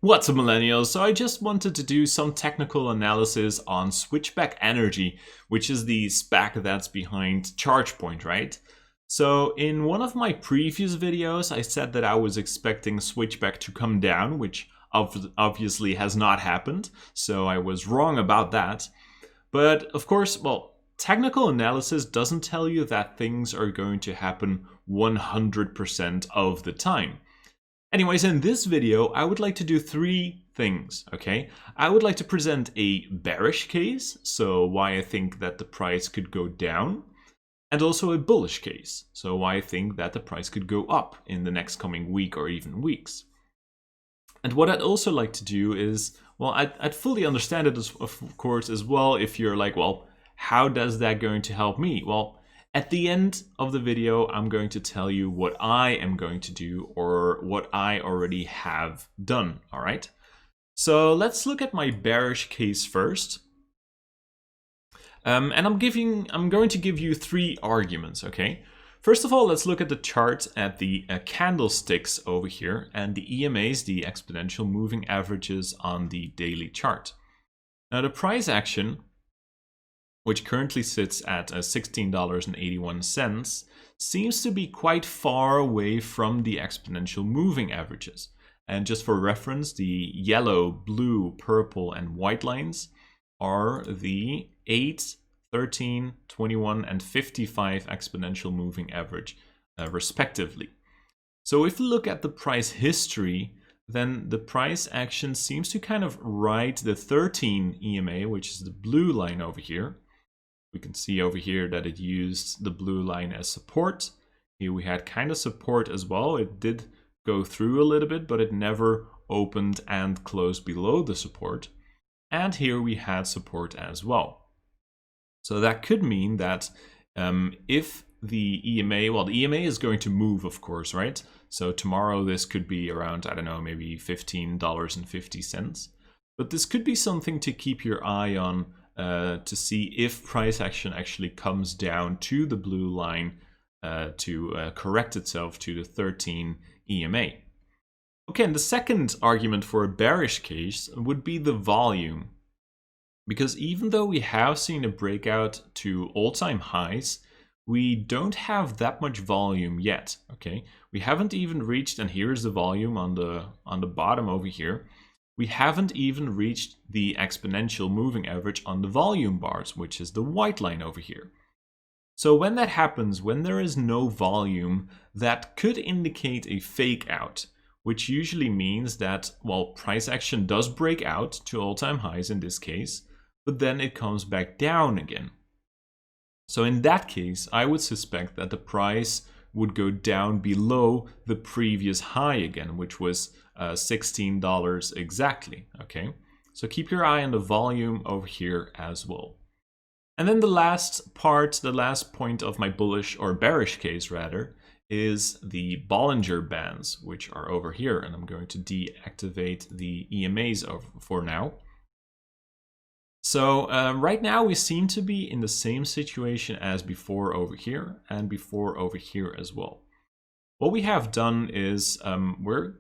What's up, millennials? So I just wanted to do some technical analysis on Switchback Energy, which is the SPAC that's behind ChargePoint, right? So in one of my previous videos, I said that I was expecting Switchback to come down, which obviously has not happened. So I was wrong about that. But of course, well, technical analysis doesn't tell you that things are going to happen 100% of the time. Anyways, in this video, I would like to do three things, okay? I would like to present a bearish case, so why I think that the price could go down, and also a bullish case, so why I think that the price could go up in the next coming week or even weeks. And what I'd also like to do is, well, I'd fully understand it, of course, as well, if you're like, well, how does that going to help me? Well, at the end of the video, I'm going to tell you what I am going to do or what I already have done, all right? So let's look at my bearish case first. And I'm going to give you three arguments, okay? First of all, let's look at the chart at the candlesticks over here and the EMAs, the exponential moving averages on the daily chart. Now the price action, which currently sits at $16.81, seems to be quite far away from the exponential moving averages. And just for reference, the yellow, blue, purple, and white lines are the 8, 13, 21, and 55 exponential moving average, respectively. So if you look at the price history, then the price action seems to kind of ride the 13 EMA, which is the blue line over here. We can see over here that it used the blue line as support. Here we had kind of support as well. It did go through a little bit, but it never opened and closed below the support. And here we had support as well. So that could mean that if the EMA, well, the EMA is going to move, of course, right? So tomorrow this could be around, I don't know, maybe $15.50. But this could be something to keep your eye on to see if price action actually comes down to the blue line to correct itself to the 13 EMA. Okay, and the second argument for a bearish case would be the volume. Because even though we have seen a breakout to all-time highs, we don't have that much volume yet, okay? We haven't even reached, and here's the volume on the bottom over here, we haven't even reached the exponential moving average on the volume bars, which is the white line over here. So when that happens, when there is no volume, that could indicate a fake out, which usually means that, well, price action does break out to all-time highs in this case, but then it comes back down again. So in that case, I would suspect that the price would go down below the previous high again, which was $16 exactly, okay? So keep your eye on the volume over here as well. And then the last part, the last point of my bullish or bearish case rather, is the Bollinger Bands, which are over here. And I'm going to deactivate the EMAs for now. So right now we seem to be in the same situation as before over here and before over here as well. What we have done is we're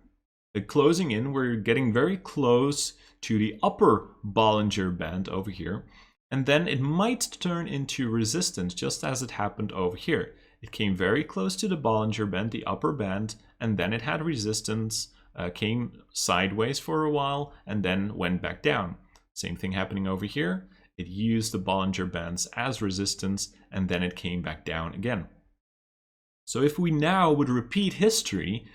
closing in, we're getting very close to the upper Bollinger Band over here, and then it might turn into resistance just as it happened over here. It came very close to the Bollinger Band, the upper band, and then it had resistance, came sideways for a while, and then went back down. Same thing happening over here. It used the Bollinger Bands as resistance, and then it came back down again. So if we now would repeat history,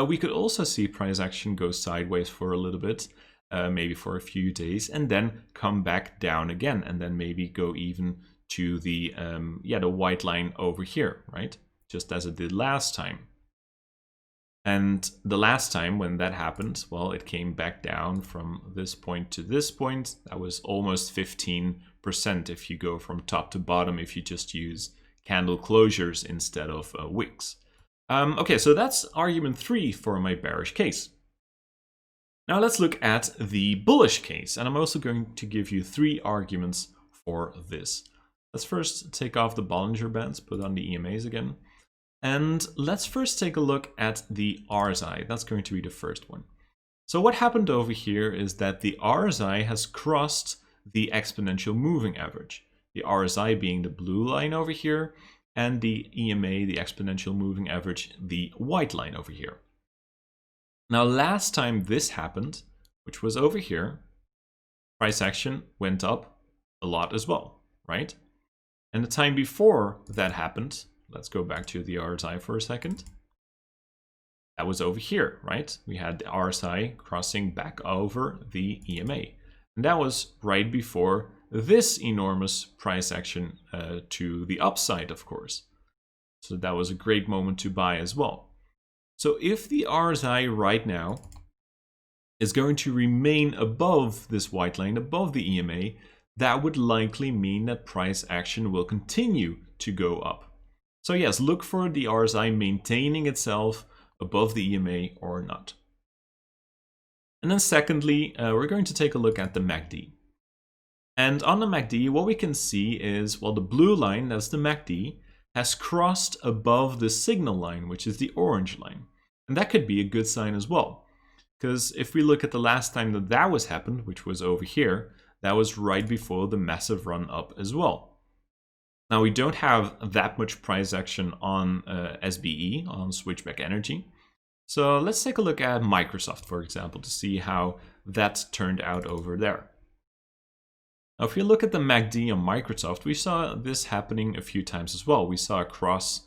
we could also see price action go sideways for a little bit, maybe for a few days, and then come back down again, and then maybe go even to the the white line over here, right? Just as it did last time. And the last time when that happened, well, it came back down from this point to this point. That was almost 15% if you go from top to bottom, if you just use candle closures instead of wicks. Okay, so that's argument 3 for my bearish case. Now let's look at the bullish case, and I'm also going to give you 3 arguments for this. Let's first take off the Bollinger Bands, put on the EMAs again. And let's first take a look at the RSI. That's going to be the first one. So what happened over here is that the RSI has crossed the exponential moving average. The RSI being the blue line over here, and the EMA, the exponential moving average, the white line over here. Now, last time this happened, which was over here, price action went up a lot as well, right? And the time before that happened, let's go back to the RSI for a second. That was over here, right? We had the RSI crossing back over the EMA. And that was right before this enormous price action to the upside, of course. So that was a great moment to buy as well. So if the RSI right now is going to remain above this white line, above the EMA, that would likely mean that price action will continue to go up. So yes, look for the RSI maintaining itself above the EMA or not. And then secondly, we're going to take a look at the MACD. And on the MACD, what we can see is, well, the blue line, that's the MACD, has crossed above the signal line, which is the orange line. And that could be a good sign as well. Because if we look at the last time that that was happened, which was over here, that was right before the massive run up as well. Now, we don't have that much price action on SBE, on Switchback Energy. So let's take a look at Microsoft, for example, to see how that turned out over there. Now, if you look at the MACD on Microsoft, we saw this happening a few times as well. We saw a cross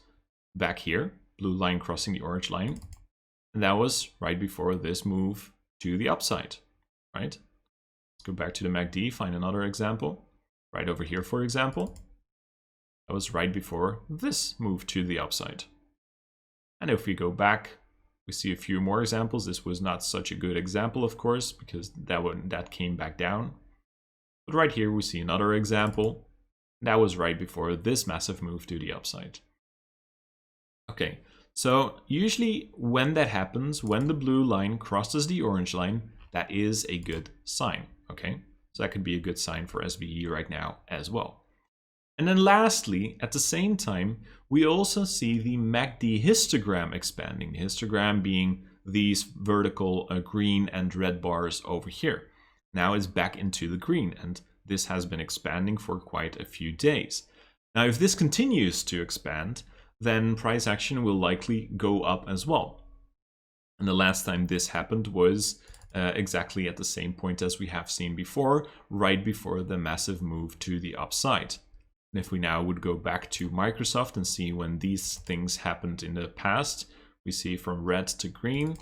back here, blue line crossing the orange line. And that was right before this move to the upside, right? Let's go back to the MACD, find another example. Right over here, for example. That was right before this move to the upside. And if we go back, we see a few more examples. This was not such a good example, of course, because that came back down. But right here, we see another example. That was right before this massive move to the upside. Okay, so usually when that happens, when the blue line crosses the orange line, that is a good sign, okay? So that could be a good sign for SBE right now as well. And then lastly, at the same time, we also see the MACD histogram expanding. The histogram being these vertical green and red bars over here. Now it's back into the green, and this has been expanding for quite a few days. Now, if this continues to expand, then price action will likely go up as well. And the last time this happened was exactly at the same point as we have seen before, right before the massive move to the upside. And if we now would go back to Microsoft and see when these things happened in the past, we see from red to green,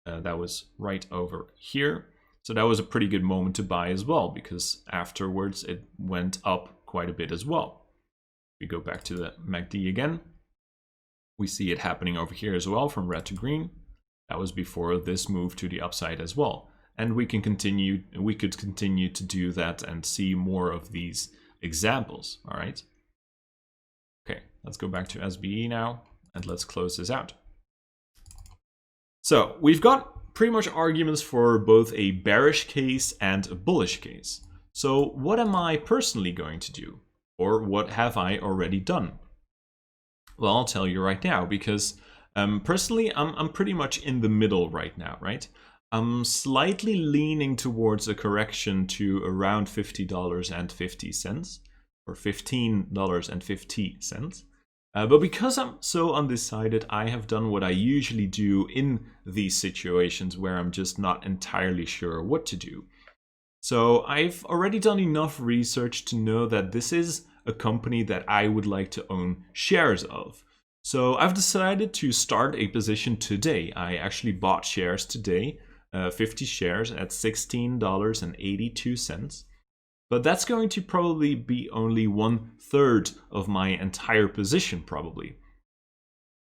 that was right over here. So that was a pretty good moment to buy as well, because afterwards it went up quite a bit as well. If we go back to the MACD again, we see it happening over here as well from red to green. That was before this move to the upside as well. And we could continue to do that and see more of these examples, all right? Okay, let's go back to SBE now, and let's close this out. So we've got pretty much arguments for both a bearish case and a bullish case. So what am I personally going to do? Or what have I already done? Well, I'll tell you right now, because personally, I'm pretty much in the middle right now, right? I'm slightly leaning towards a correction to around $50.50 or $15.50. But because I'm so undecided, I have done what I usually do in these situations where I'm just not entirely sure what to do. So I've already done enough research to know that this is a company that I would like to own shares of. So I've decided to start a position today. I actually bought shares today. 50 shares at $16.82. But that's going to probably be only 1/3 of my entire position, probably.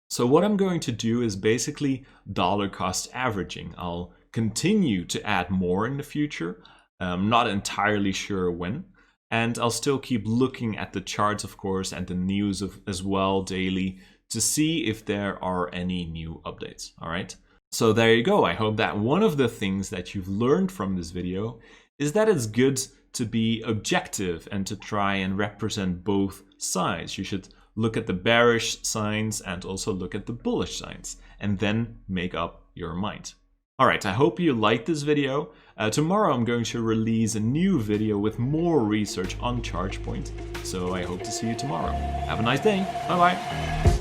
So what I'm going to do is basically dollar cost averaging. I'll continue to add more in the future. I'm not entirely sure when. And I'll still keep looking at the charts, of course, and the news as well daily to see if there are any new updates. All right. So there you go. I hope that one of the things that you've learned from this video is that it's good to be objective and to try and represent both sides. You should look at the bearish signs and also look at the bullish signs and then make up your mind. Alright, I hope you liked this video. Tomorrow I'm going to release a new video with more research on ChargePoint, so I hope to see you tomorrow. Have a nice day. Bye bye.